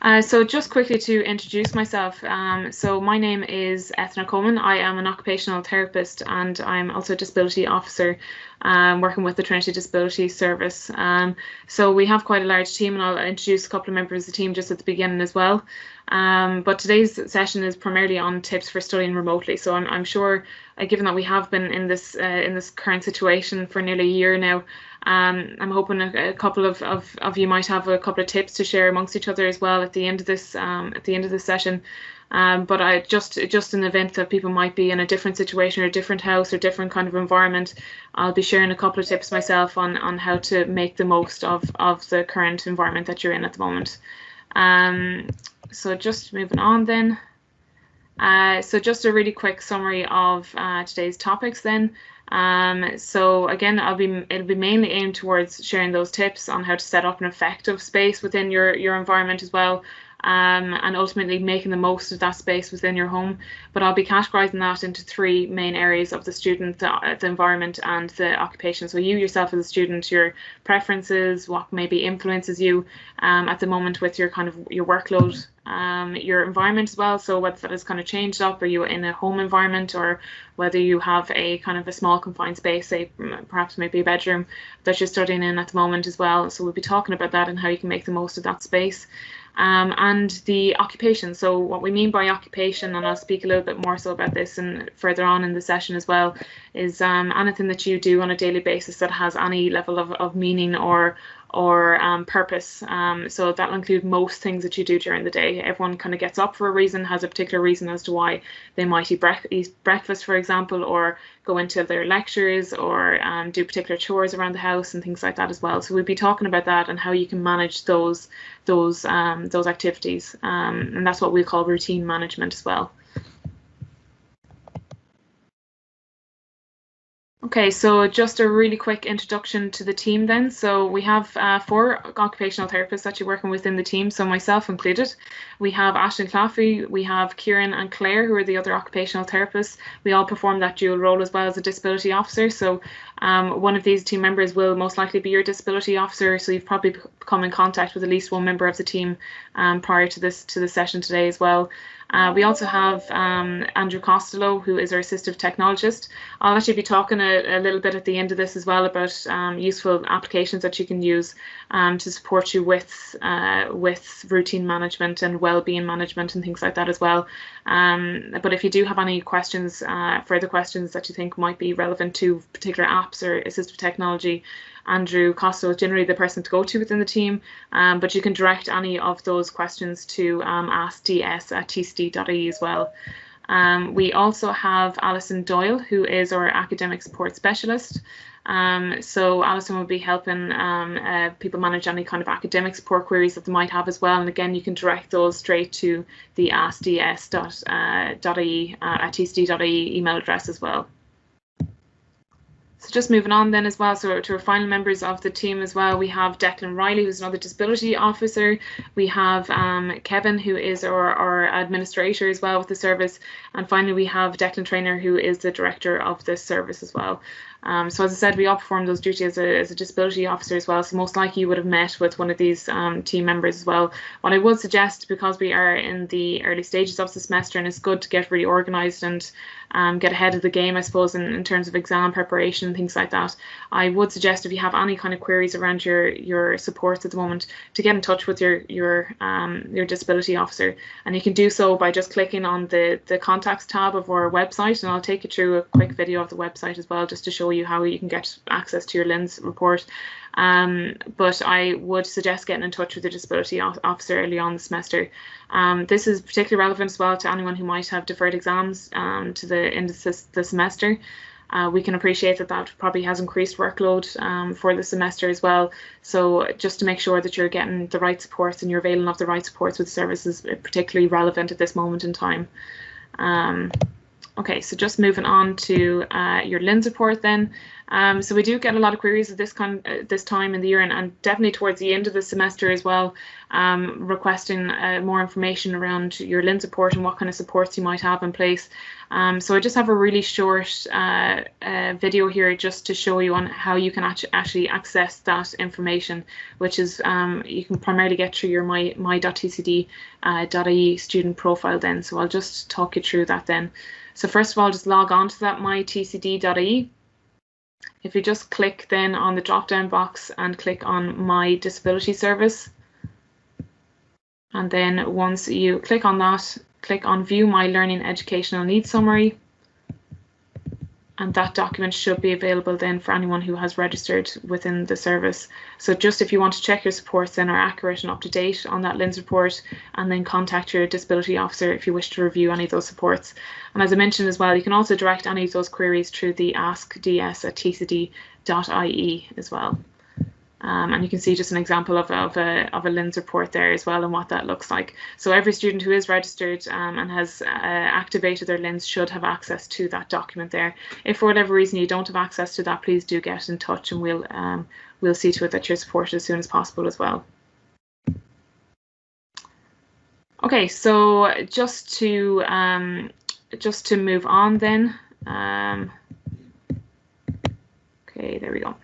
So just quickly to introduce myself, so my name is Ethna Coleman. I am an occupational therapist and I'm also a disability officer working with the Trinity Disability Service. So we have quite a large team, and I'll introduce a couple of members of the team just at the beginning as well. But today's session is primarily on tips for studying remotely. So I'm sure, given that we have been in this current situation for nearly a year now, I'm hoping a couple of you might have a couple of tips to share amongst each other as well at the end of this session. But I just in the event that people might be in a different situation or a different house or different kind of environment, I'll be sharing a couple of tips myself on how to make the most of the current environment that you're in at the moment. So just moving on then. So just a really quick summary of today's topics then. So again, it'll be mainly aimed towards sharing those tips on how to set up an effective space within your environment as well, and ultimately making the most of that space within your home. But I'll be categorizing that into three main areas of the student, the environment and the occupation. So you yourself as a student, your preferences, what maybe influences you at the moment with your kind of your workload, your environment as well. So whether that has kind of changed up, are you in a home environment, or whether you have a kind of a small confined space, say perhaps maybe a bedroom that you're studying in at the moment as well. So we'll be talking about that and how you can make the most of that space. And the occupation. So what we mean by occupation, and I'll speak a little bit more so about this and further on in the session as well, is anything that you do on a daily basis that has any level of meaning or purpose. So that'll include most things that you do during the day. Everyone kind of gets up for a reason, has a particular reason as to why they might eat breakfast, for example, or go into their lectures, or do particular chores around the house and things like that as well. So we'll be talking about that and how you can manage those activities, and that's what we call routine management as well. Okay, so just a really quick introduction to the team then. So we have 4 occupational therapists actually working within the team, so myself included. We have Ashton Claffey, we have Kieran and Claire, who are the other occupational therapists. We all perform that dual role as well as a disability officer. So one of these team members will most likely be your disability officer, so you've probably come in contact with at least one member of the team prior to the session today as well. We also have Andrew Costello, who is our assistive technologist. I'll actually be talking a little bit at the end of this as well about useful applications that you can use to support you with routine management and well-being management and things like that as well. But if you do have any questions, further questions that you think might be relevant to particular apps or assistive technology, Andrew Costello is generally the person to go to within the team, but you can direct any of those questions to askds@tcd.ie as well. We also have Alison Doyle, who is our academic support specialist. So Alison will be helping people manage any kind of academic support queries that they might have as well. And again, you can direct those straight to the askds.ie @tcd.ie email address as well. So just moving on then as well, so to our final members of the team as well, we have Declan Riley, who's another disability officer. We have Kevin, who is our administrator as well with the service. And finally, we have Declan Trainer, who is the director of this service as well. So as I said, we all perform those duties as a disability officer as well. So most likely you would have met with one of these team members as well. What I would suggest, because we are in the early stages of the semester and it's good to get really organised and get ahead of the game, I suppose, in terms of exam preparation and things like that, I would suggest if you have any kind of queries around your supports at the moment, to get in touch with your disability officer. And you can do so by just clicking on the contacts tab of our website, and I'll take you through a quick video of the website as well, just to show you how you can get access to your LINS report. But I would suggest getting in touch with the disability officer early on the semester. This is particularly relevant as well to anyone who might have deferred exams to the end of the semester. We can appreciate that probably has increased workload for the semester as well. So just to make sure that you're getting the right supports and you're availing of the right supports with services, particularly relevant at this moment in time. Okay, so just moving on to your LINS report then. So we do get a lot of queries at this time in the year, and definitely towards the end of the semester as well, requesting more information around your LINS report and what kind of supports you might have in place. So I just have a really short video here just to show you on how you can actually access that information, which is you can primarily get through your my.tcd.ie student profile then. So I'll just talk you through that then. So first of all, just log on to that my.tcd.ie. If you just click then on the drop-down box and click on My Disability Service, and then once you click on that, click on View My Learning Educational Needs Summary, and that document should be available then for anyone who has registered within the service. So just if you want to check your supports then are accurate and up to date on that LINS report, and then contact your disability officer if you wish to review any of those supports. And as I mentioned as well, you can also direct any of those queries through the askds@tcd.ie as well. And you can see just an example of a LINS report there as well and what that looks like. So every student who is registered and has activated their LINS should have access to that document there. If for whatever reason you don't have access to that, please do get in touch, and we'll see to it that you're supported as soon as possible as well. Okay, so just to move on then. Okay, there we go.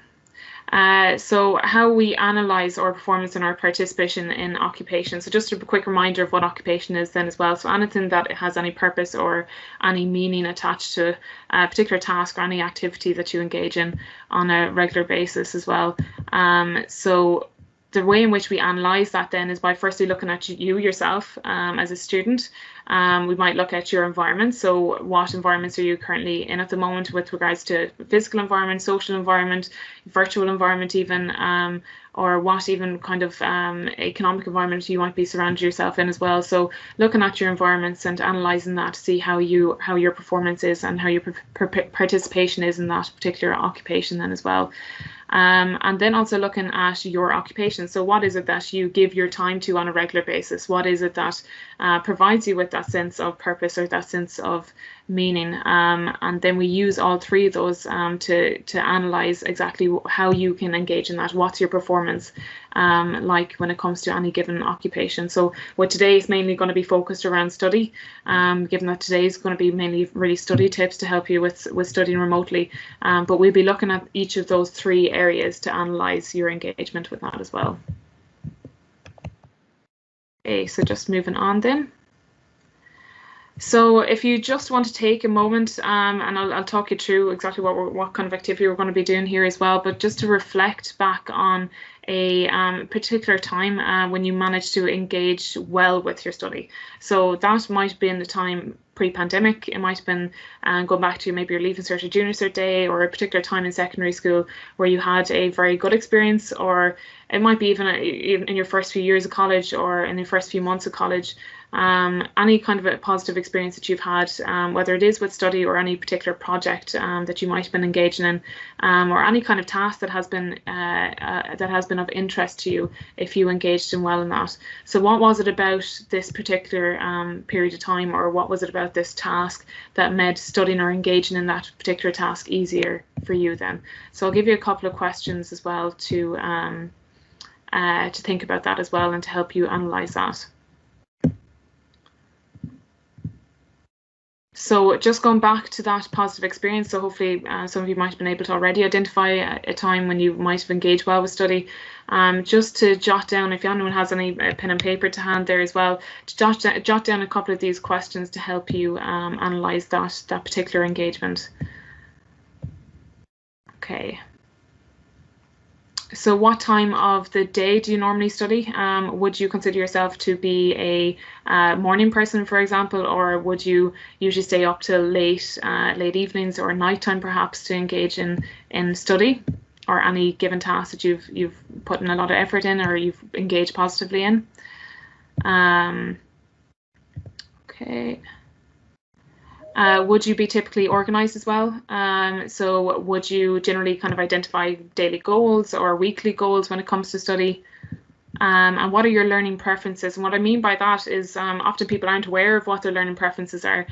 So how we analyse our performance and our participation in occupation. So just a quick reminder of what occupation is then as well. So anything that has any purpose or any meaning attached to a particular task or any activity that you engage in on a regular basis as well. So the way in which we analyse that then is by firstly looking at you yourself as a student. We might look at your environment. So what environments are you currently in at the moment with regards to physical environment, social environment, virtual environment even, or what even kind of economic environment you might be surrounding yourself in as well. So looking at your environments and analysing that to see how your performance is and how your participation is in that particular occupation then as well. And then also looking at your occupation. So what is it that you give your time to on a regular basis? What is it that provides you with that sense of purpose or that sense of meaning? And then we use all three of those to analyse exactly how you can engage in that. What's your performance like when it comes to any given occupation? So what today is mainly going to be focused around study, given that today is going to be mainly really study tips to help you with studying remotely. But we'll be looking at each of those three areas to analyse your engagement with that as well. Okay, so just moving on then. So if you just want to take a moment, and I'll talk you through exactly what kind of activity we're going to be doing here as well, but just to reflect back on a particular time when you managed to engage well with your study. So that might have been the time pre-pandemic. It might have been going back to maybe your Leaving Cert or Junior Cert day, or a particular time in secondary school where you had a very good experience, or it might be even in your first few years of college or in your first few months of college. Any kind of a positive experience that you've had, whether it is with study or any particular project that you might have been engaging in, or any kind of task that has been of interest to you if you engaged in well in that. So what was it about this particular period of time, or what was it about this task that made studying or engaging in that particular task easier for you then? So I'll give you a couple of questions as well to think about that as well and to help you analyse that. So just going back to that positive experience, so hopefully some of you might have been able to already identify a time when you might have engaged well with study. Just to jot down, if anyone has any pen and paper to hand there as well, to jot down a couple of these questions to help you analyse that particular engagement. Okay. So what time of the day do you normally study? Would you consider yourself to be a morning person, for example, or would you usually stay up till late evenings or nighttime perhaps to engage in study or any given task that you've put in a lot of effort in or you've engaged positively in? Okay. Would you be typically organised as well? So would you generally kind of identify daily goals or weekly goals when it comes to study? And what are your learning preferences? And what I mean by that is often people aren't aware of what their learning preferences are,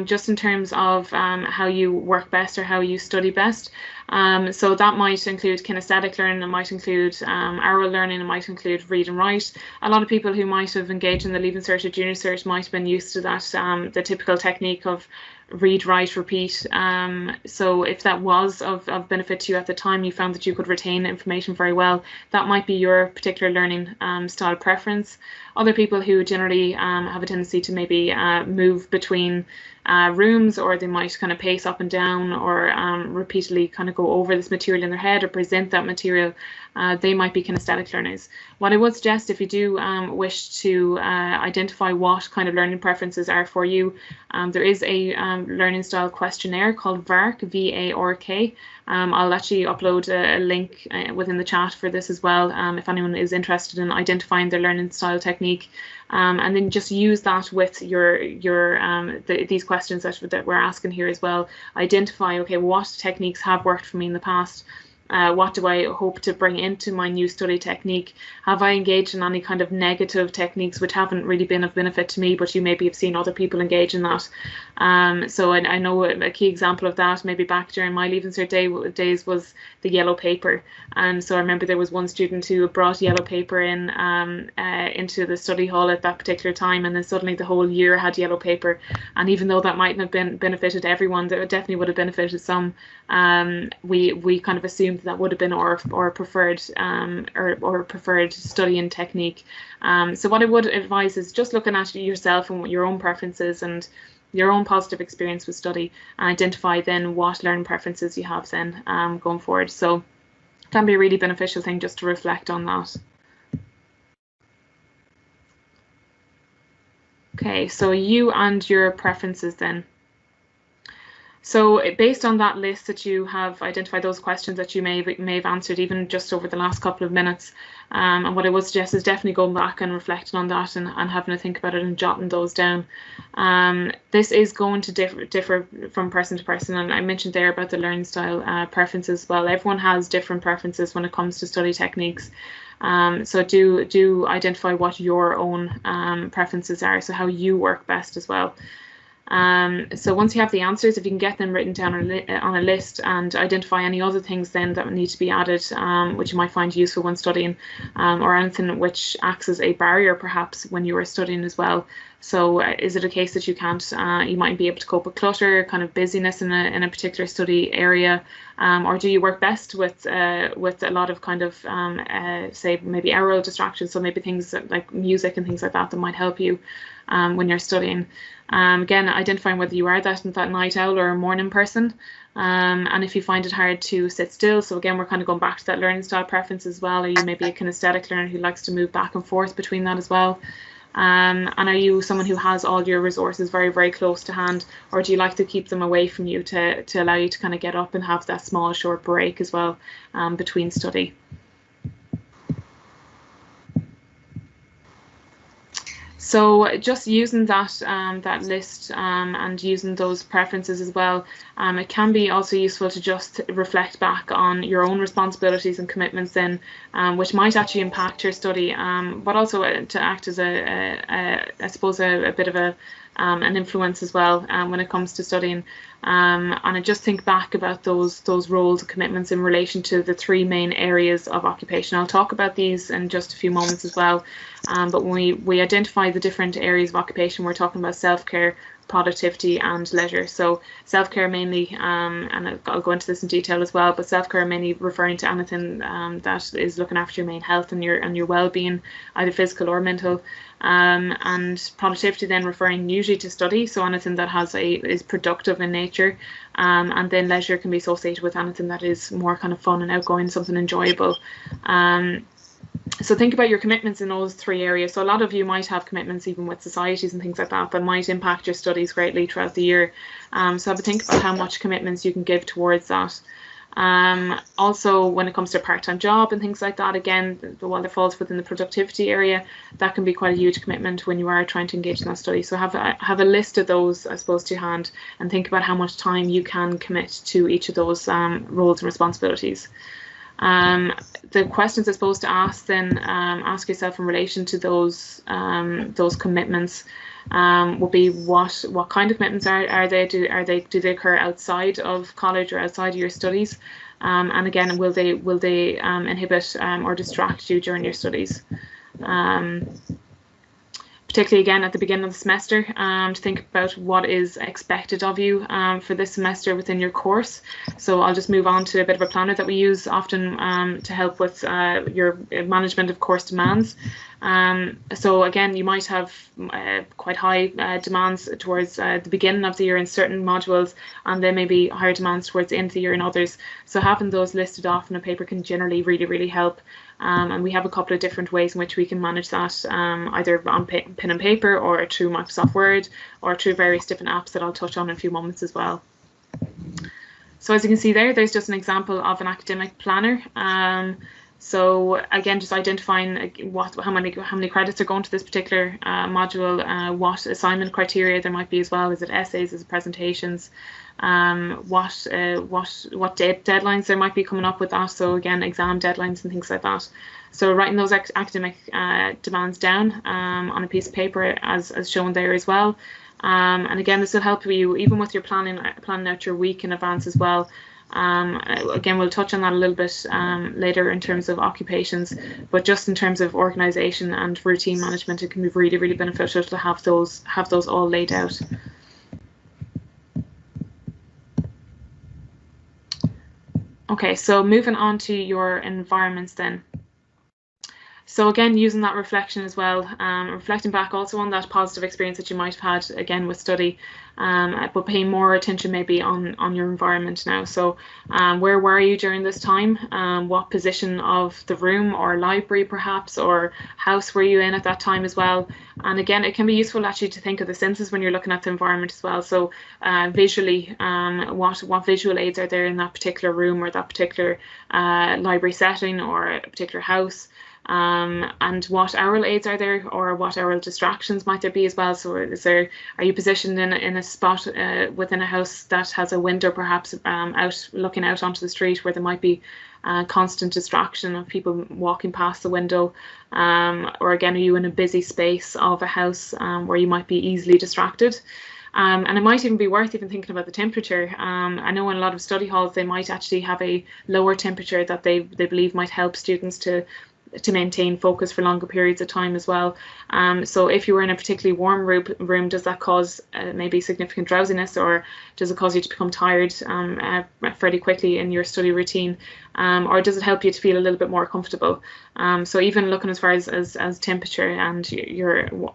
just in terms of how you work best or how you study best. So that might include kinesthetic learning, it might include oral learning, it might include read and write. A lot of people who might have engaged in the Leaving Cert or Junior Cert might have been used to that, the typical technique of read, write, repeat. So if that was of benefit to you at the time, you found that you could retain information very well, that might be your particular learning style preference. Other people who generally have a tendency to maybe move between rooms, or they might kind of pace up and down, or repeatedly kind of go over this material in their head or present that material, they might be kinesthetic learners. What I would suggest, if you do wish to identify what kind of learning preferences are for you, there is a learning style questionnaire called VARK, V-A-R-K. I'll actually upload a link within the chat for this as well, if anyone is interested in identifying their learning style technique. And then just use that with these questions that we're asking here as well. Identify, okay, what techniques have worked for me in the past? What do I hope to bring into my new study technique? Have I engaged in any kind of negative techniques which haven't really been of benefit to me, but you maybe have seen other people engage in that? So I know a key example of that, maybe back during my Leaving Cert days, was the yellow paper. And so I remember there was one student who brought yellow paper in into the study hall at that particular time, and then suddenly the whole year had yellow paper. And even though that mightn't have benefited everyone, that definitely would have benefited some. We kind of assumed that would have been our preferred or preferred studying technique. So what I would advise is just looking at yourself and your own preferences and your own positive experience with study, and identify then what learning preferences you have then going forward. So it can be a really beneficial thing just to reflect on that. Okay, so you and your preferences then. So based on that list that you have identified, those questions that you may have answered even just over the last couple of minutes, and what I would suggest is definitely going back and reflecting on that and having to think about it and jotting those down. This is going to differ from person to person, and I mentioned there about the learning style preferences as well. Everyone has different preferences when it comes to study techniques. So do identify what your own preferences are, so how you work best as well. So once you have the answers, if you can get them written down on a list and identify any other things then that need to be added, which you might find useful when studying, or anything which acts as a barrier perhaps when you are studying as well. So is it a case that you can't, you might be able to cope with clutter, kind of busyness in a particular study area, or do you work best with a lot of kind of, say maybe oral distractions, so maybe things like music and things like that might help you when you're studying. Again, identifying whether you are that night owl or a morning person, and if you find it hard to sit still. So again, we're kind of going back to that learning style preference as well. Are you maybe a kinesthetic learner who likes to move back and forth between that as well? And are you someone who has all your resources very, very close to hand, or do you like to keep them away from you to allow you to kind of get up and have that small short break as well between study? So just using that list and using those preferences as well, it can be also useful to just reflect back on your own responsibilities and commitments then, which might actually impact your study, but also to act as I suppose a bit of an influence as well when it comes to studying. And I just think back about those roles and commitments in relation to the three main areas of occupation. I'll talk about these in just a few moments as well. But when we identify the different areas of occupation, we're talking about self-care, productivity and leisure. So self-care mainly, and I'll go into this in detail as well, but self-care mainly referring to anything that is looking after your main health and your well-being, either physical or mental. And productivity then referring usually to study, so anything that is productive in nature, and then leisure can be associated with anything that is more kind of fun and outgoing, something enjoyable. So think about your commitments in those three areas. So a lot of you might have commitments even with societies and things like that might impact your studies greatly throughout the year. So have a think about how much commitments you can give towards that. Also, when it comes to a part-time job and things like that, again, the one that falls within the productivity area, that can be quite a huge commitment when you are trying to engage in that study. So have a list of those, I suppose, to hand, and think about how much time you can commit to each of those roles and responsibilities. The questions I'm supposed to ask then, ask yourself in relation to those commitments would be what kind of commitments are they? Do they occur outside of college or outside of your studies? And again, will they inhibit or distract you during your studies? Particularly again at the beginning of the semester, to think about what is expected of you for this semester within your course. So I'll just move on to a bit of a planner that we use often to help with your management of course demands. So again, you might have quite high demands towards the beginning of the year in certain modules, and then maybe higher demands towards the end of the year in others. So having those listed off in a paper can generally really help. And we have a couple of different ways in which we can manage that, either on pen and paper or through Microsoft Word or through various different apps that I'll touch on in a few moments as well. So as you can see there's just an example of an academic planner. So again, just identifying how many credits are going to this particular module, what assignment criteria there might be as well. Is it essays, is it presentations? What deadlines there might be coming up with that. So again, exam deadlines and things like that. So writing those academic demands down on a piece of paper as shown there as well. And again, this will help you even with your planning out your week in advance as well. Again, we'll touch on that a little bit later in terms of occupations, but just in terms of organisation and routine management, it can be really beneficial to have those all laid out. Okay, so moving on to your environments then. So again, using that reflection as well, reflecting back also on that positive experience that you might have had again with study, but paying more attention maybe on your environment now. So where were you during this time? What position of the room or library perhaps, or house were you in at that time as well? And again, it can be useful actually to think of the senses when you're looking at the environment as well. So visually, what visual aids are there in that particular room or that particular library setting or a particular house? And what aural aids are there, or what aural distractions might there be as well? So are you positioned in a spot within a house that has a window perhaps looking out onto the street, where there might be constant distraction of people walking past the window? Or again, are you in a busy space of a house where you might be easily distracted? And it might even be worth even thinking about the temperature. I know in a lot of study halls they might actually have a lower temperature that they believe might help students to maintain focus for longer periods of time as well. So if you were in a particularly warm room, does that cause maybe significant drowsiness, or does it cause you to become tired fairly quickly in your study routine? Or does it help you to feel a little bit more comfortable? So even looking as far as temperature and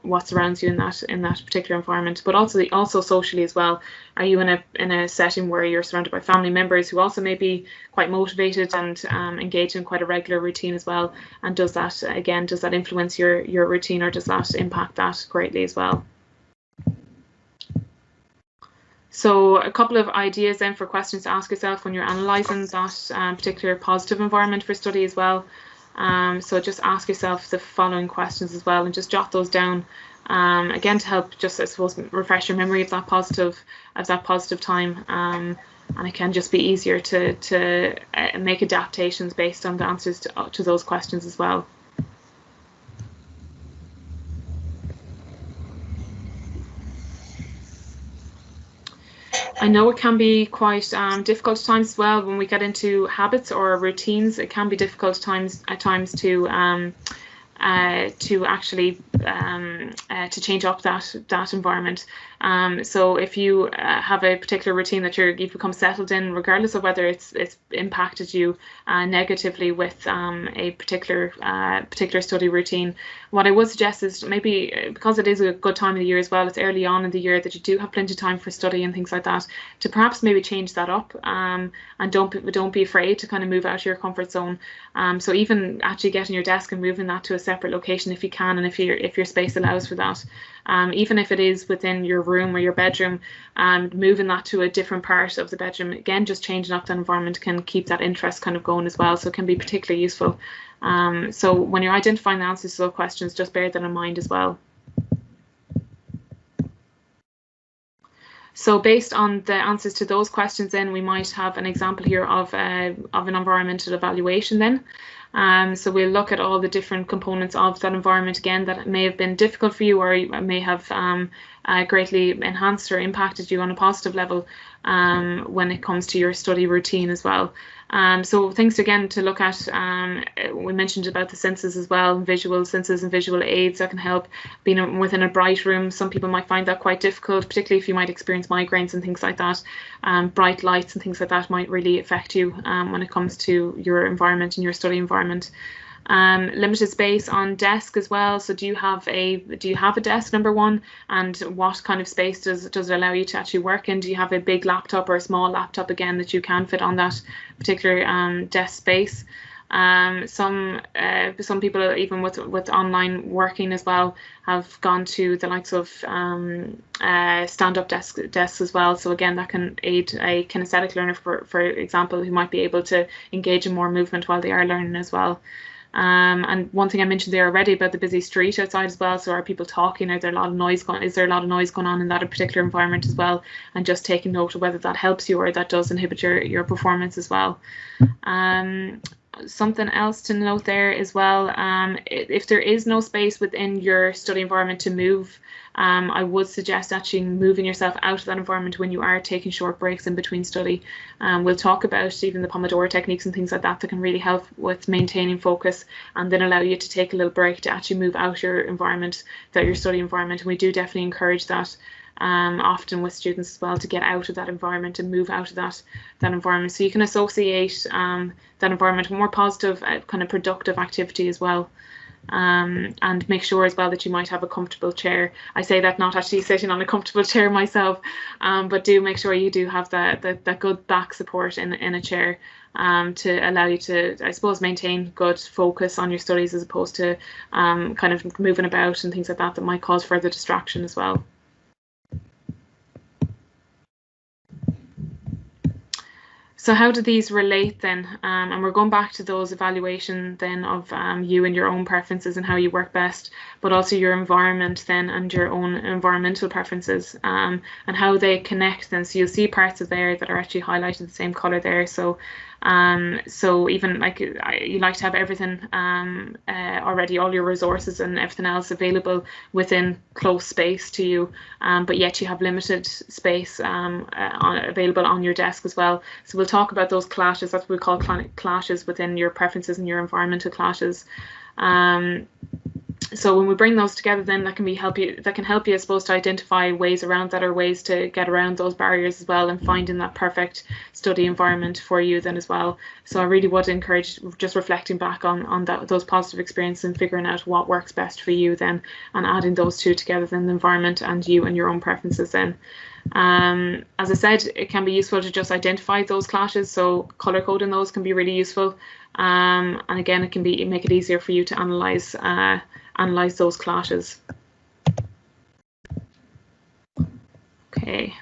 what surrounds you in that particular environment, but also socially as well. Are you in a setting where you're surrounded by family members who also may be quite motivated and engaged in quite a regular routine as well? And does that influence your routine, or does that impact that greatly as well? So a couple of ideas then for questions to ask yourself when you're analysing that particular positive environment for study as well. So just ask yourself the following questions as well, and just jot those down. Again, to help just, I suppose, refresh your memory of that positive time, and it can just be easier to make adaptations based on the answers to those questions as well. I know it can be quite difficult at times as well when we get into habits or routines. It can be difficult at times to actually to change up that environment. So if you have a particular routine that you've become settled in, regardless of whether it's impacted you negatively with a particular study routine, what I would suggest is maybe, because it is a good time of the year as well, it's early on in the year that you do have plenty of time for study and things like that, to perhaps maybe change that up, and don't be afraid to kind of move out of your comfort zone. So even actually getting your desk and moving that to a separate location if you can, and if your space allows for that. Even if it is within your room or your bedroom, and moving that to a different part of the bedroom, again, just changing up that environment can keep that interest kind of going as well, so it can be particularly useful. So when you're identifying the answers to those questions, just bear that in mind as well. So based on the answers to those questions, then we might have an example here of an environmental evaluation then. So we'll look at all the different components of that environment again that may have been difficult for you, or may have greatly enhanced or impacted you on a positive level when it comes to your study routine as well. So things again to look at, we mentioned about the senses as well, visual senses and visual aids that can help. Being within a bright room, some people might find that quite difficult, particularly if you might experience migraines and things like that. Bright lights and things like that might really affect you when it comes to your environment and your study environment. Limited space on desk as well. So do you have a desk, number one, and what kind of space does it allow you to actually work in? Do you have a big laptop or a small laptop again that you can fit on that particular desk space? Some people, even with online working as well, have gone to the likes of stand-up desks as well. So again, that can aid a kinesthetic learner, for example, who might be able to engage in more movement while they are learning as well. And one thing I mentioned there already about the busy street outside as well. So are people talking? Is there a lot of noise going on in that particular environment as well? And just taking note of whether that helps you or that does inhibit your performance as well. Something else to note there as well, if there is no space within your study environment to move, I would suggest actually moving yourself out of that environment when you are taking short breaks in between study. We'll talk about even the Pomodoro techniques and things like that can really help with maintaining focus and then allow you to take a little break to actually move out your environment, out your study environment. And we do definitely encourage that. Often with students as well, to get out of that environment and move out of that environment, so you can associate that environment with more positive kind of productive activity as well. And make sure as well that you might have a comfortable chair. I say that not actually sitting on a comfortable chair myself, but do make sure you do have that good back support in a chair to allow you to, I suppose, maintain good focus on your studies, as opposed to kind of moving about and things like that might cause further distraction as well. So how do these relate then? And we're going back to those evaluation then of you and your own preferences and how you work best, but also your environment then and your own environmental preferences, and how they connect then. So you'll see parts of there that are actually highlighted the same color there. So even like you like to have everything already, all your resources and everything else available within close space to you, but yet you have limited space available on your desk as well. So we'll talk about those clashes. That's what we call clashes within your preferences and your environmental clashes. So when we bring those together, then that can help you, I suppose, to identify ways around that, or ways to get around those barriers as well, and finding that perfect study environment for you then as well. So I really would encourage just reflecting back on those positive experiences and figuring out what works best for you then, and adding those two together, then the environment and you and your own preferences then. As I said, it can be useful to just identify those clashes, so color coding those can be really useful, and again, it can make it easier for you to analyze those clashes. Okay.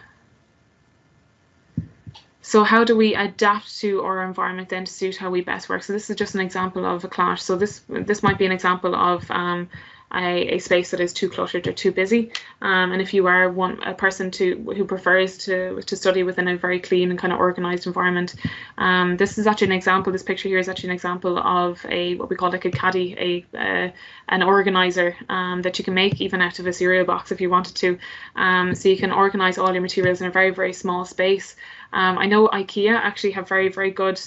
So how do we adapt to our environment then to suit how we best work? So this is just an example of a clash. So this might be an example of a space that is too cluttered or too busy, and if you are a person who prefers to study within a very clean and kind of organized environment, this is actually an example. This picture here is actually an example of what we call like a caddy, an organizer that you can make even out of a cereal box if you wanted to. So you can organize all your materials in a very, very small space. I know IKEA actually have very, very good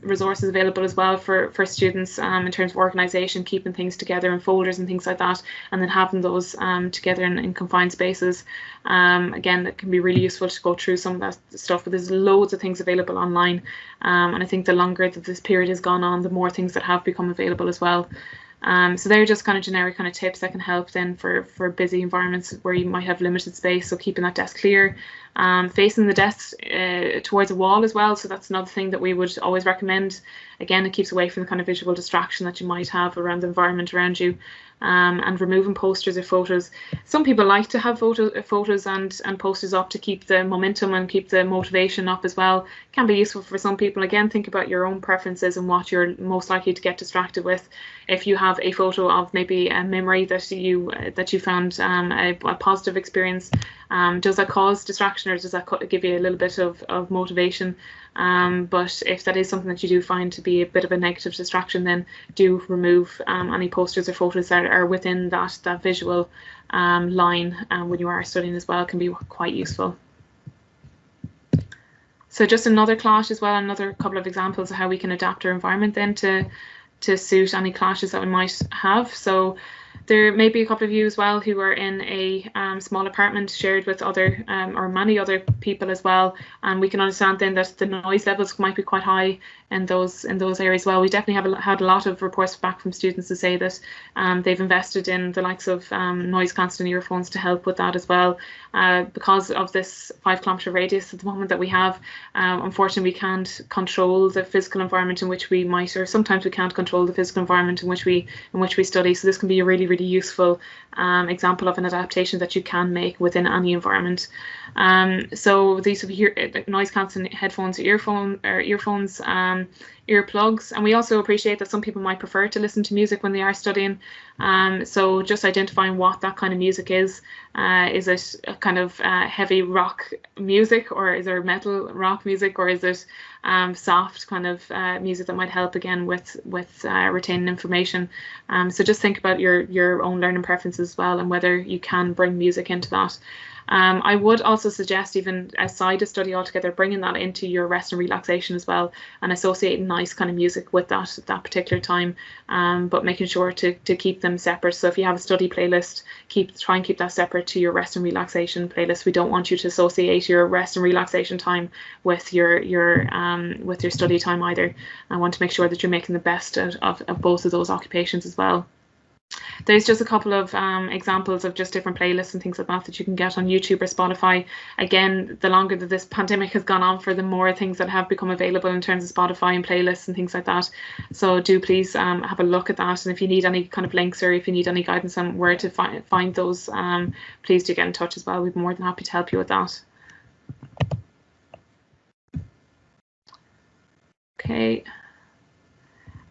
resources available as well for students in terms of organisation, keeping things together in folders and things like that, and then having those together in confined spaces. Again, that can be really useful to go through some of that stuff, but there's loads of things available online, and I think the longer that this period has gone on, the more things that have become available as well. So they're just kind of generic kind of tips that can help then for busy environments where you might have limited space. So keeping that desk clear, facing the desk towards a wall as well. So that's another thing that we would always recommend. Again, it keeps away from the kind of visual distraction that you might have around the environment around you. And removing posters or photos. Some people like to have photos and posters up to keep the momentum and keep the motivation up as well. Can be useful for some people. Again, think about your own preferences and what you're most likely to get distracted with. If you have a photo of maybe a memory that you found a positive experience, Does that cause distraction, or does that give you a little bit of motivation? But if that is something that you do find to be a bit of a negative distraction, then do remove any posters or photos that are within that visual line when you are studying as well. Can be quite useful. So just another clash as well, another couple of examples of how we can adapt our environment then to suit any clashes that we might have. So there may be a couple of you as well who are in a small apartment shared with other or many other people as well, and we can understand then that the noise levels might be quite high in those areas. Well, we definitely have had a lot of reports back from students to say that they've invested in the likes of noise cancelling earphones to help with that as well. Because of this 5-kilometre radius at the moment that we have, unfortunately we can't control the physical environment in which we might, or sometimes we can't control the physical environment in which we study. So this can be a really useful example of an adaptation that you can make within any environment. So these would be noise cancelling headphones, earphones, earplugs, and we also appreciate that some people might prefer to listen to music when they are studying. So just identifying what that kind of music is it a kind of heavy rock music, or is there metal rock music, or is it soft kind of music that might help again with retaining information? So just think about your own learning preferences as well, and whether you can bring music into that. I would also suggest, even outside of study altogether, bringing that into your rest and relaxation as well, and associating nice kind of music with that particular time, but making sure to keep them separate. So if you have a study playlist, try and keep that separate to your rest and relaxation playlist. We don't want you to associate your rest and relaxation time with your study time either. I want to make sure that you're making the best of both of those occupations as well. There's just a couple of examples of just different playlists and things like that you can get on YouTube or Spotify. Again, the longer that this pandemic has gone on for, the more things that have become available in terms of Spotify and playlists and things like that. So do please have a look at that. And if you need any kind of links, or if you need any guidance on where to find those, please do get in touch as well. We'd be more than happy to help you with that. Okay.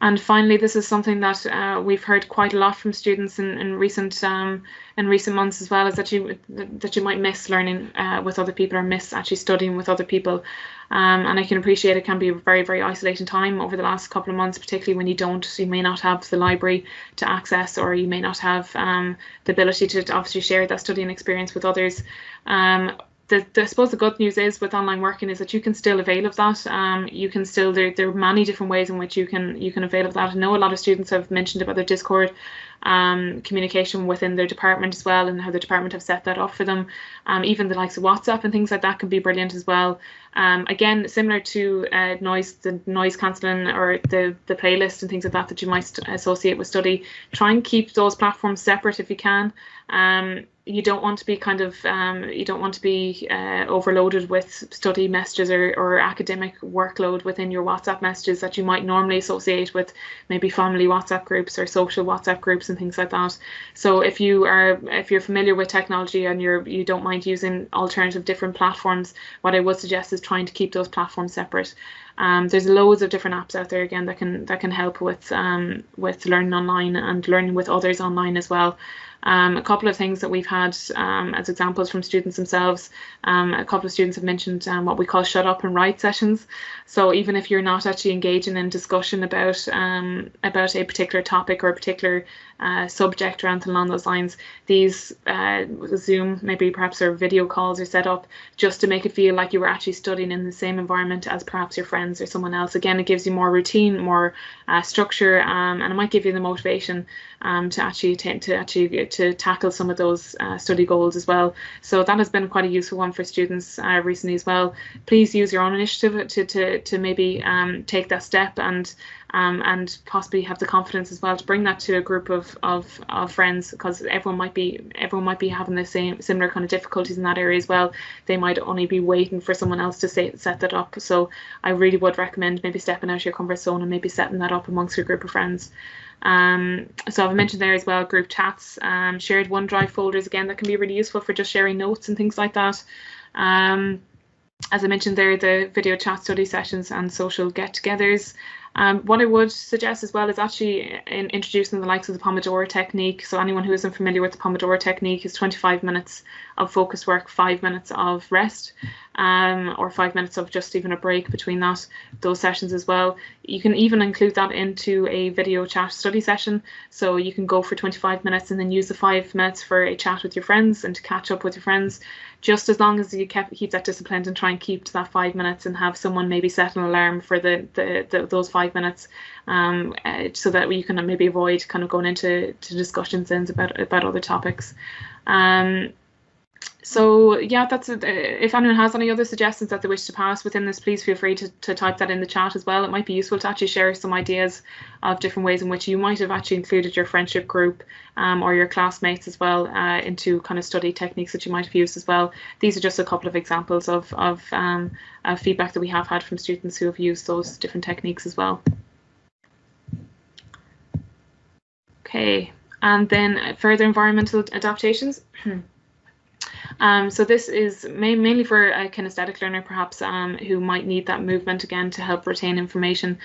And finally, this is something that we've heard quite a lot from students in recent months as well, is that you might miss learning with other people, or miss actually studying with other people. And I can appreciate it can be a very isolating time over the last couple of months, particularly when you may not have the library to access, or you may not have the ability to obviously share that studying experience with others. I suppose the good news is with online working is that you can still avail of that. You can still, there are many different ways in which you can avail of that. I know a lot of students have mentioned about their Discord communication within their department as well, and how the department have set that up for them. Even the likes of WhatsApp and things like that can be brilliant as well. Again, similar to the noise cancelling, or the playlist and things like that you might associate with study. Try and keep those platforms separate if you can. You don't want to be overloaded with study messages or academic workload within your WhatsApp messages that you might normally associate with maybe family WhatsApp groups or social WhatsApp groups and things like that. So if you're familiar with technology and you don't mind using alternative different platforms, what I would suggest is trying to keep those platforms separate. There's loads of different apps out there again that can help with learning online and learning with others online as well. A couple of things that we've had as examples from students themselves. A couple of students have mentioned what we call shut up and write sessions. So even if you're not actually engaging in discussion about a particular topic or a particular subject or anything along those lines, these Zoom, maybe perhaps, or video calls are set up just to make it feel like you were actually studying in the same environment as perhaps your friends or someone else. Again, it gives you more routine, more structure, and it might give you the motivation to tackle some of those study goals as well. So that has been quite a useful one for students recently as well. Please use your own initiative to maybe take that step and possibly have the confidence as well to bring that to a group of friends, because everyone might be having the similar kind of difficulties in that area as well. They might only be waiting for someone else to set that up. So I really would recommend maybe stepping out of your comfort zone and maybe setting that up amongst your group of friends. So I've mentioned there as well group chats, shared OneDrive folders, again, that can be really useful for just sharing notes and things like that. As I mentioned there, the video chat study sessions and social get-togethers. What I would suggest as well is actually introducing the likes of the Pomodoro technique. So anyone who isn't familiar with the Pomodoro technique is 25 minutes of focus work, 5 minutes of rest, or 5 minutes of just even a break between those sessions as well. You can even include that into a video chat study session. So you can go for 25 minutes and then use the 5 minutes for a chat with your friends and to catch up with your friends, just as long as you keep that disciplined and try and keep to that 5 minutes and have someone maybe set an alarm for those 5 minutes, so that you can maybe avoid kind of going into discussions about other topics. So yeah, that's it. If anyone has any other suggestions that they wish to pass within this, please feel free to type that in the chat as well. It might be useful to actually share some ideas of different ways in which you might have actually included your friendship group or your classmates as well into kind of study techniques that you might have used as well. These are just a couple of examples of feedback that we have had from students who have used those different techniques as well. Okay, and then further environmental adaptations. So this is mainly for a kinesthetic learner, perhaps, who might need that movement again to help retain information.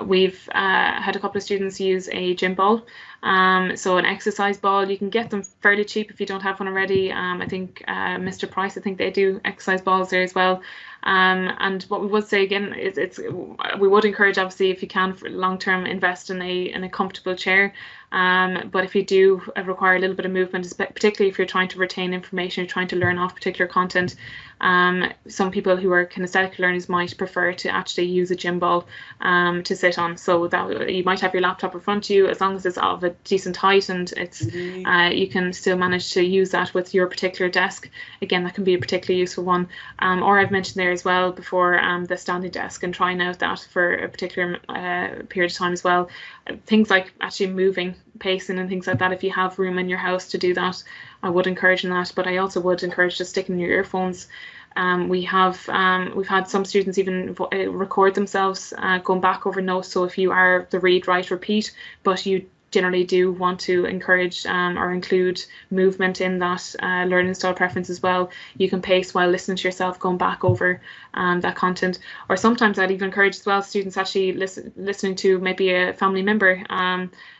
We've had a couple of students use a gym ball. So an exercise ball, you can get them fairly cheap if you don't have one already. I think Mr. Price, I think they do exercise balls there as well. And what we would say again is we would encourage, obviously, if you can, for long-term, invest in a comfortable chair. But if you do require a little bit of movement, particularly if you're trying to retain information, you're trying to learn off particular content, some people who are kinesthetic learners might prefer to actually use a gym ball to sit on. So that you might have your laptop in front of you, as long as it's of a decent height and it's you can still manage to use that with your particular desk. Again, that can be a particularly useful one. Or I've mentioned there as well before, the standing desk and trying out that for a particular period of time as well. Things like actually moving, pacing and things like that, if you have room in your house to do that, I would encourage that. But I also would encourage just sticking your earphones. We've had some students even record themselves going back over notes. So if you are the read, write, repeat, but you generally do want to encourage or include movement in that learning style preference as well, you can pace while listening to yourself going back over that content. Or sometimes I'd even encourage as well students actually listening to maybe a family member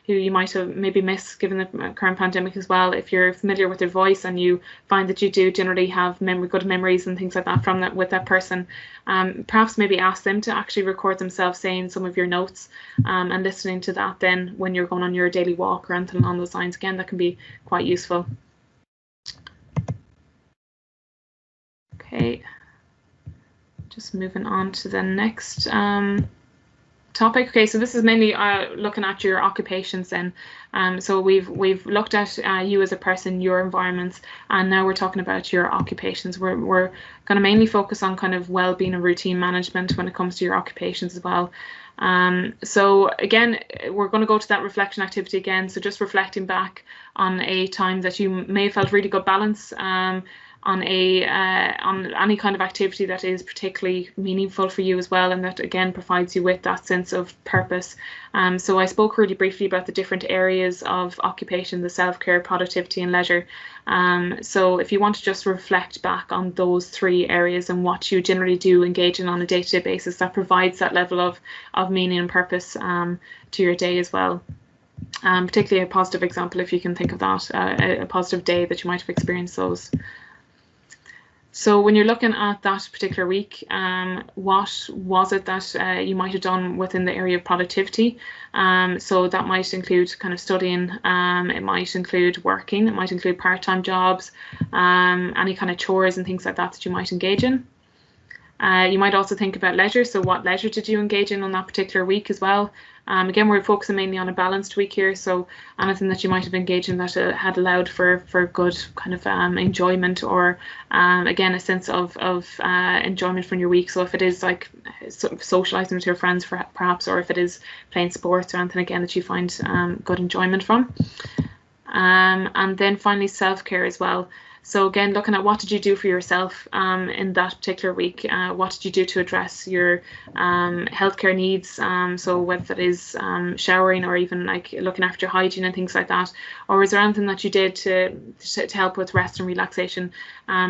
who you might have maybe missed given the current pandemic as well. If you're familiar with their voice and you find that you do generally have good memories and things like that from that with that person, perhaps maybe ask them to actually record themselves saying some of your notes and listening to that then when you're going on your daily walk or anything along those lines. Again, that can be quite useful. Okay, just moving on to the next topic. Okay, so this is mainly looking at your occupations then. So we've looked at you as a person, your environments, and now we're talking about your occupations. We're going to mainly focus on kind of well-being and routine management when it comes to your occupations as well. So again, we're going to go to that reflection activity again. So just reflecting back on a time that you may have felt really good balance on any kind of activity that is particularly meaningful for you as well, and that again provides you with that sense of purpose. So I spoke really briefly about the different areas of occupation, the self-care, productivity and leisure. So if you want to just reflect back on those three areas and what you generally do engage in on a day-to-day basis, that provides that level of meaning and purpose to your day as well. Particularly a positive example, if you can think of that, a positive day that you might have experienced those. So when you're looking at that particular week, what was it that you might have done within the area of productivity? So that might include kind of studying, it might include working, it might include part-time jobs, any kind of chores and things like that you might engage in. You might also think about leisure. So what leisure did you engage in on that particular week as well? Again, we're focusing mainly on a balanced week here. So anything that you might have engaged in that had allowed for good kind of enjoyment, or again, a sense of enjoyment from your week. So if it is like socializing with your friends perhaps, or if it is playing sports or anything again that you find good enjoyment from. And then finally self-care as well. So again, looking at what did you do for yourself in that particular week? What did you do to address your healthcare needs? So whether that is showering or even like looking after your hygiene and things like that, or is there anything that you did to help with rest and relaxation?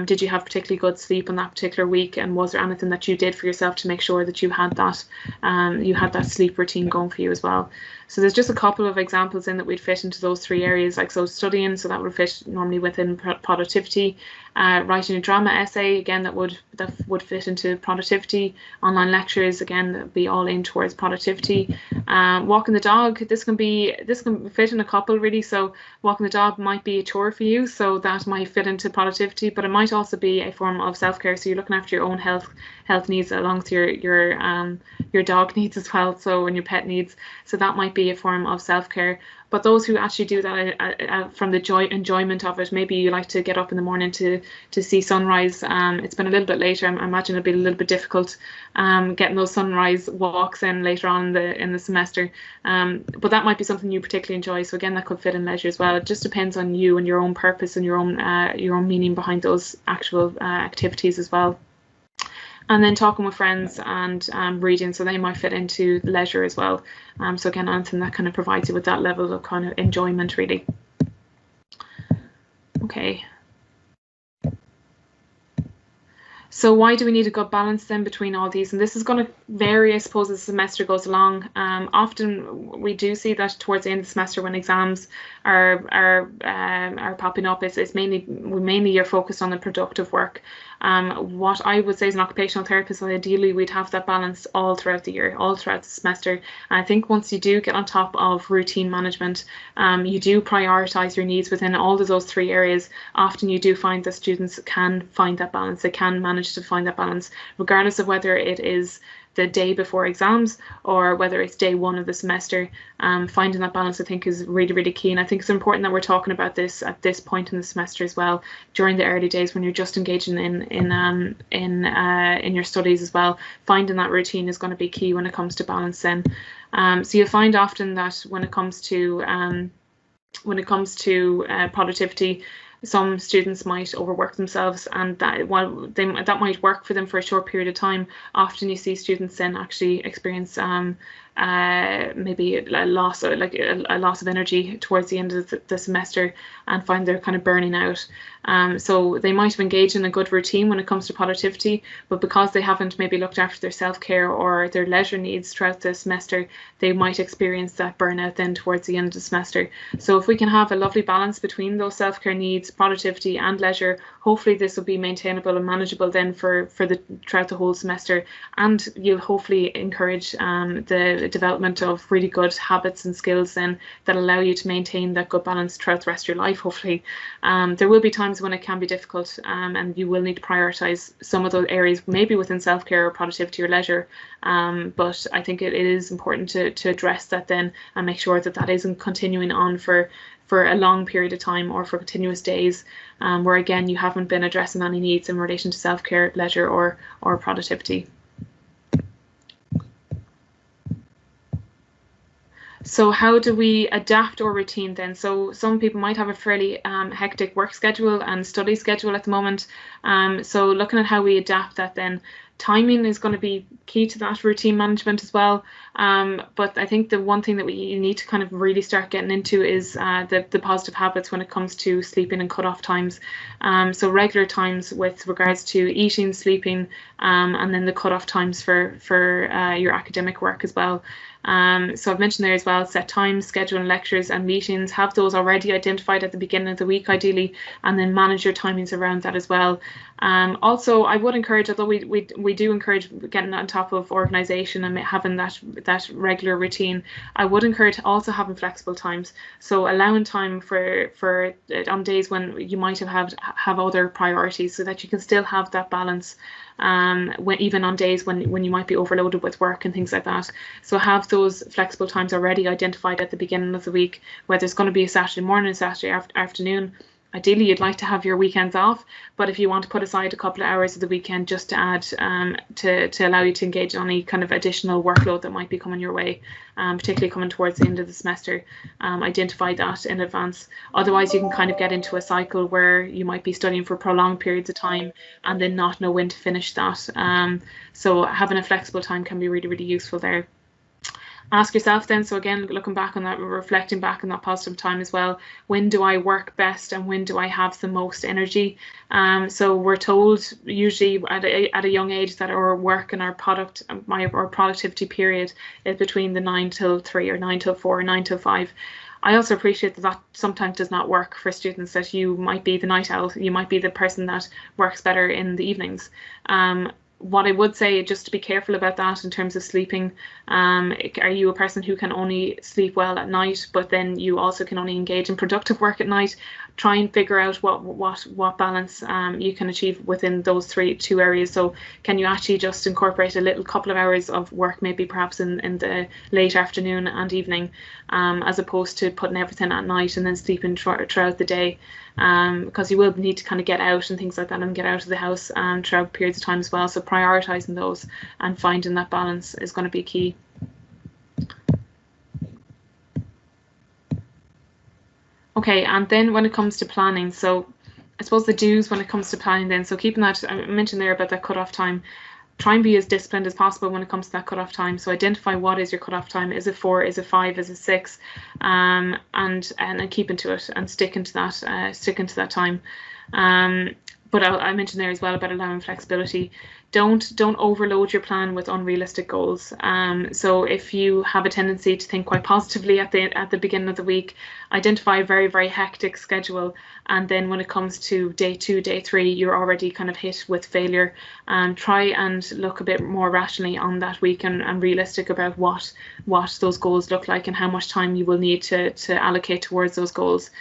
Did you have particularly good sleep on that particular week? And was there anything that you did for yourself to make sure that you had that sleep routine going for you as well? So there's just a couple of examples in that we'd fit into those three areas, like so studying, so that would fit normally within productivity. Writing a drama essay, again, that would fit into productivity. Online lectures, again, that would be all in towards productivity. Walking the dog, this can fit in a couple really. So walking the dog might be a chore for you, so that might fit into productivity, but it might also be a form of self-care. So you're looking after your own health needs along with your dog needs as well, so and your pet needs. So that might be a form of self-care. But those who actually do that from the enjoyment of it, maybe you like to get up in the morning to see sunrise. It's been a little bit later. I imagine it'll be a little bit difficult getting those sunrise walks in later on in the semester. But that might be something you particularly enjoy. So again, that could fit in leisure as well. It just depends on you and your own purpose and your own meaning behind those actual activities as well. And then talking with friends and reading, so they might fit into leisure as well. So again, anything that kind of provides you with that level of kind of enjoyment, really. Okay. So why do we need a good balance then between all these? And this is going to vary, I suppose, as the semester goes along. Often we do see that towards the end of the semester, when exams are popping up, it's mainly you're focused on the productive work. What I would say as an occupational therapist, ideally we'd have that balance all throughout the year, all throughout the semester. And I think once you do get on top of routine management, you do prioritise your needs within all of those three areas. Often you do find that students can find that balance. They can manage to find that balance, regardless of whether it is the day before exams or whether it's day one of the semester. Finding that balance, I think, is really, really key. And I think it's important that we're talking about this at this point in the semester as well, during the early days when you're just engaging in your studies as well. Finding that routine is going to be key when it comes to balance then. So you'll find often that when it comes to productivity, some students might overwork themselves, and that might work for them for a short period of time. Often you see students then actually experience maybe a loss of energy towards the end of the semester and find they're kind of burning out. So they might have engaged in a good routine when it comes to productivity, but because they haven't maybe looked after their self-care or their leisure needs throughout the semester, they might experience that burnout then towards the end of the semester. So if we can have a lovely balance between those self-care needs, productivity and leisure, hopefully this will be maintainable and manageable then throughout the whole semester, and you'll hopefully encourage the development of really good habits and skills then that allow you to maintain that good balance throughout the rest of your life, hopefully. There will be times when it can be difficult, and you will need to prioritize some of those areas, maybe within self-care or productivity or leisure, but I think it is important to address that then and make sure that isn't continuing on for a long period of time or for continuous days, where again you haven't been addressing any needs in relation to self-care, leisure or productivity. So how do we adapt our routine then? So some people might have a fairly hectic work schedule and study schedule at the moment. So looking at how we adapt that then, timing is going to be key to that routine management as well. But I think the one thing that you need to kind of really start getting into is the positive habits when it comes to sleeping and cut-off times. So regular times with regards to eating, sleeping, and then the cut-off times for your academic work as well. So I've mentioned there as well, set times, schedule lectures and meetings, have those already identified at the beginning of the week ideally, and then manage your timings around that as well. Also, I would encourage, although we do encourage getting on top of organisation and having that regular routine, I would encourage also having flexible times. So allowing time for on days when you might have other priorities, so that you can still have that balance. Even on days when you might be overloaded with work and things like that. So have those flexible times already identified at the beginning of the week, whether it's going to be a Saturday morning, Saturday afternoon, ideally you'd like to have your weekends off, but if you want to put aside a couple of hours of the weekend just to add to allow you to engage in any kind of additional workload that might be coming your way, particularly coming towards the end of the semester, identify that in advance. Otherwise, you can kind of get into a cycle where you might be studying for prolonged periods of time and then not know when to finish that. So having a flexible time can be really, really useful there. Ask yourself then, so again, looking back on that, reflecting back on that positive time as well, when do I work best and when do I have the most energy? So we're told usually at a young age that our work and our productivity period is between the 9 till 3 or 9 till 4 or 9 till 5. I also appreciate that sometimes does not work for students, that you might be the night owl, you might be the person that works better in the evenings. What I would say, just to be careful about that in terms of sleeping, are you a person who can only sleep well at night, but then you also can only engage in productive work at night? Try and figure out what balance you can achieve within those two areas. So can you actually just incorporate a little couple of hours of work, maybe perhaps in the late afternoon and evening, as opposed to putting everything at night and then sleeping throughout the day? Because you will need to kind of get out and things like that and get out of the house throughout periods of time as well. So prioritizing those and finding that balance is going to be key. Okay, and then when it comes to planning, so I suppose the do's when it comes to planning then, so keeping that, I mentioned there about that cutoff time, try and be as disciplined as possible when it comes to that cutoff time. So identify what is your cutoff time. Is it 4? Is it 5? Is it 6? And keeping to it and sticking to that time. But I mentioned there as well about allowing flexibility. Don't overload your plan with unrealistic goals. So if you have a tendency to think quite positively at the beginning of the week, identify a very, very hectic schedule, and then when it comes to day 2, day 3, you're already kind of hit with failure. Try and look a bit more rationally on that week and realistic about what those goals look like and how much time you will need to allocate towards those goals.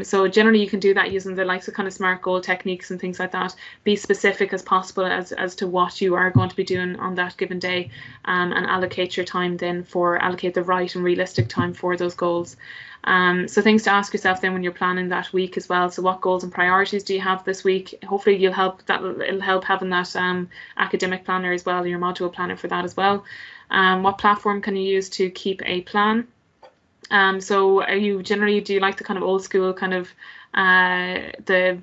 So generally you can do that using the likes of kind of SMART goal techniques and things like that. Be specific as possible as to what you are going to be doing on that given day, and allocate your time then allocate the right and realistic time for those goals. So things to ask yourself then when you're planning that week as well. So what goals and priorities do you have this week? Hopefully it'll help having that academic planner as well, your module planner for that as well. What platform can you use to keep a plan? So do you like the kind of old school kind of the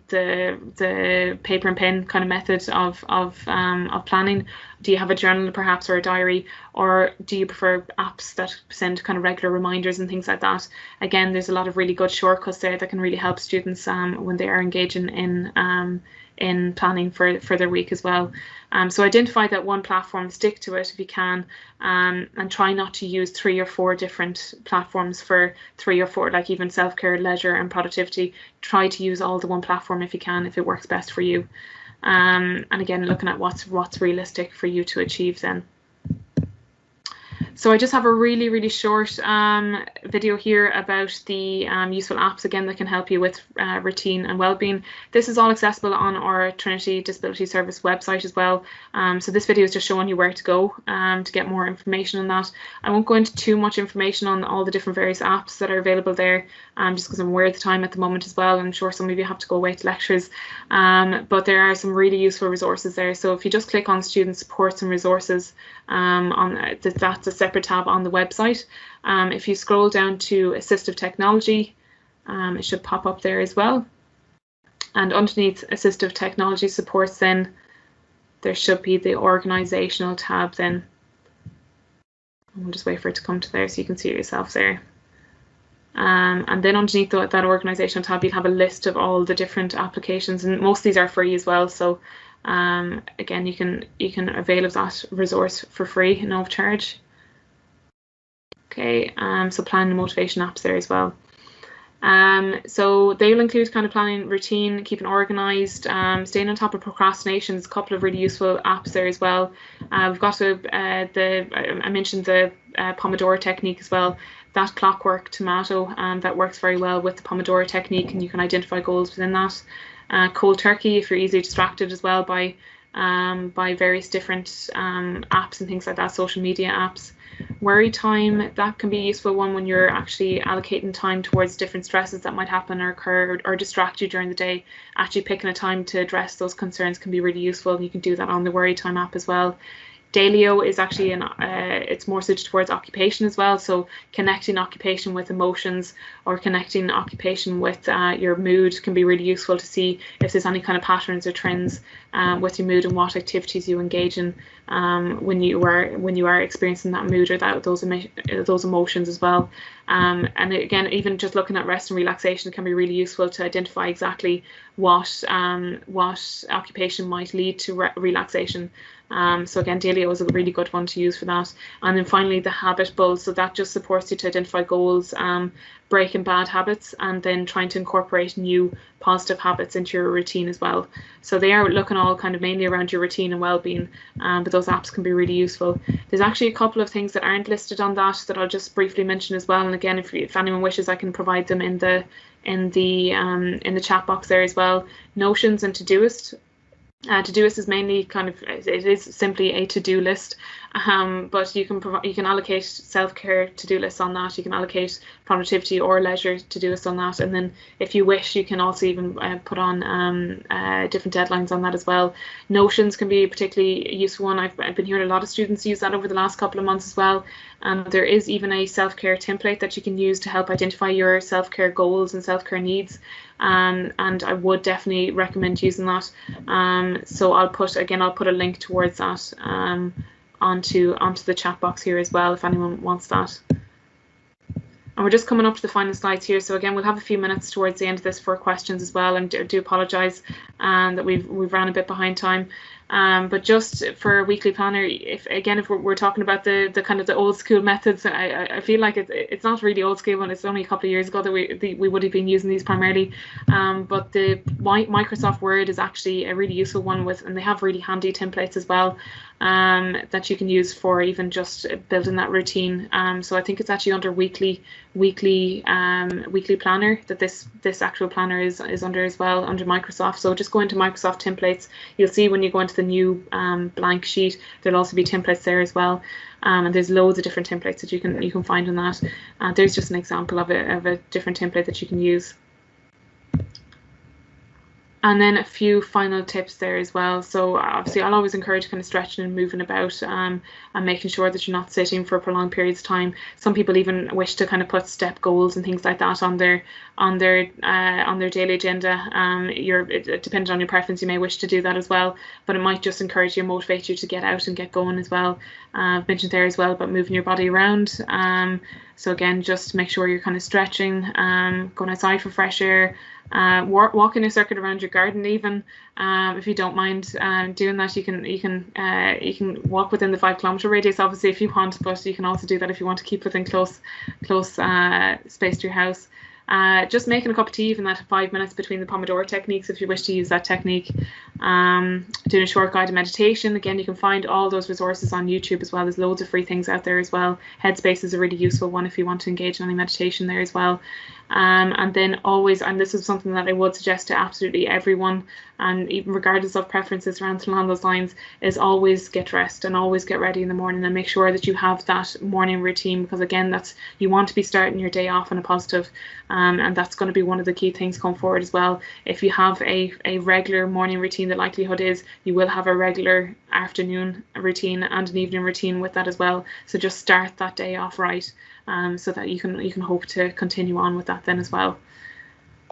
paper and pen kind of method of planning? Do you have a journal perhaps or a diary, or do you prefer apps that send kind of regular reminders and things like that? Again, there's a lot of really good shortcuts there that can really help students when they are engaging in planning for their week as well. So identify that one platform, stick to it if you can, and try not to use 3 or 4 different platforms for 3 or 4, like even self-care, leisure and productivity. Try to use all the one platform if you can, if it works best for you. And again, looking at what's realistic for you to achieve then. So I just have a really, really short video here about the useful apps, again, that can help you with routine and well-being. This is all accessible on our Trinity Disability Service website as well. So this video is just showing you where to go to get more information on that. I won't go into too much information on all the different various apps that are available there, just because I'm aware of the time at the moment as well. I'm sure some of you have to go away to lectures, but there are some really useful resources there. So if you just click on student supports and resources, that's a separate tab on the website. If you scroll down to assistive technology, it should pop up there as well. And underneath assistive technology supports, then there should be the organizational tab then. We'll just wait for it to come to there so you can see it yourself there. And then underneath that organizational tab, you'll have a list of all the different applications, and most of these are free as well. So again, you can avail of that resource for free, no charge. Okay, so planning and motivation apps there as well. So they'll include kind of planning routine, keeping organized, staying on top of procrastination. There's a couple of really useful apps there as well. We've got I mentioned the Pomodoro technique as well. That clockwork tomato that works very well with the Pomodoro technique, and you can identify goals within that. Cold turkey, if you're easily distracted as well by various different apps and things like that, social media apps. Worry time, that can be a useful one when you're actually allocating time towards different stresses that might happen or occur or distract you during the day. Actually picking a time to address those concerns can be really useful, and you can do that on the Worry Time app as well. Dailyo is actually it's more suited towards occupation as well, so connecting occupation with emotions or connecting occupation with your mood can be really useful to see if there's any kind of patterns or trends with your mood and what activities you engage in when you are experiencing that mood or those emotions as well. And again, even just looking at rest and relaxation can be really useful to identify exactly what occupation might lead to relaxation. So again, Dailyo is a really good one to use for that. And then finally, the habit build. So that just supports you to identify goals, breaking bad habits, and then trying to incorporate new positive habits into your routine as well. So they are looking all kind of mainly around your routine and well-being, but those apps can be really useful. There's actually a couple of things that aren't listed on that I'll just briefly mention as well. And again, if anyone wishes, I can provide them in the chat box there as well. Notions and Todoist. Todoist is mainly it is simply a to-do list, but you can allocate self-care to-do lists on that. You can allocate productivity or leisure to-do lists on that, and then if you wish, you can also even put on different deadlines on that as well. Notions can be a particularly useful one. I've been hearing a lot of students use that over the last couple of months as well. There is even a self-care template that you can use to help identify your self-care goals and self-care needs. And I would definitely recommend using that. So I'll put a link towards that onto the chat box here as well if anyone wants that. And we're just coming up to the final slides here. So again, we'll have a few minutes towards the end of this for questions as well. And I do apologise that we've ran a bit behind time. But just for a weekly planner, if we're talking about the kind of the old school methods, I feel like it's not really old school when it's only a couple of years ago that we would have been using these primarily. But the Microsoft Word is actually a really useful one and they have really handy templates as well that you can use for even just building that routine. So I think it's actually under weekly planner that this actual planner is under as well, under Microsoft. So just go into Microsoft templates. You'll see when you go into the new blank sheet, there'll also be templates there as well. And there's loads of different templates that you can find on that. There's just an example of a different template that you can use. And then a few final tips there as well. So obviously I'll always encourage kind of stretching and moving about and making sure that you're not sitting for prolonged periods of time. Some people even wish to kind of put step goals and things like that on their daily agenda. It depends on your preference, you may wish to do that as well, but it might just encourage you and motivate you to get out and get going as well. I've mentioned there as well about moving your body around. So again, just make sure you're kind of stretching, going outside for fresh air, walking a circuit around your garden even. If you don't mind doing that, you can walk within the 5 kilometre radius obviously if you want, but you can also do that if you want to keep within close space to your house. Just making a cup of tea, even that 5 minutes between the Pomodoro techniques if you wish to use that technique. Doing a short guided meditation. Again, you can find all those resources on YouTube as well. There's loads of free things out there as well. Headspace is a really useful one if you want to engage in any meditation there as well. And then always, and this is something that I would suggest to absolutely everyone, and even regardless of preferences around along those lines, is always get dressed and always get ready in the morning and make sure that you have that morning routine, because again, you want to be starting your day off on a positive, and that's going to be one of the key things going forward as well. If you have a regular morning routine, the likelihood is you will have a regular afternoon routine and an evening routine with that as well. So just start that day off right, so that you can hope to continue on with that then as well.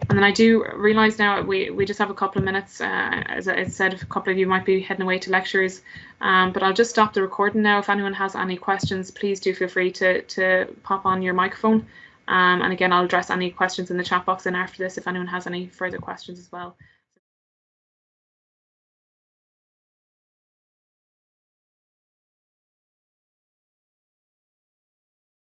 And then I do realise now we just have a couple of minutes. As I said, a couple of you might be heading away to lectures, but I'll just stop the recording now. If anyone has any questions, please do feel free to pop on your microphone. And again, I'll address any questions in the chat box then after this if anyone has any further questions as well.